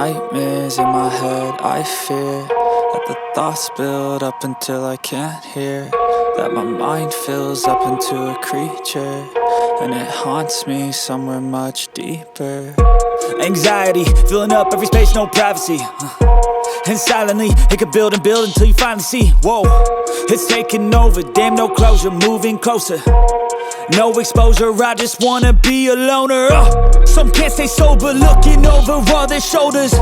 nightmares in my head, I fear that the thoughts build up until I can't hear, that my mind fills up into a creature, and it haunts me somewhere much deeper. Anxiety, filling up every space, no privacy. And silently, it could build and build until you finally see, whoa, it's taking over, damn, no closure, moving closer. No exposure, I just wanna be a loner. Some can't stay sober, looking over all their shoulders,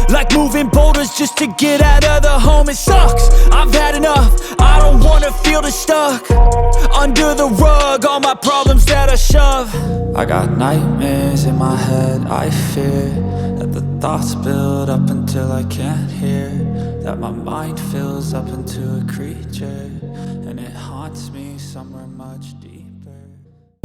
like moving boulders just to get out of the home. It sucks, I've had enough, I don't wanna feel the stuck under the rug, all my problems that I shove. I got nightmares in my head, I fear that the thoughts build up until I can't hear, that my mind fills up into a creature, and it haunts me somewhere much deeper.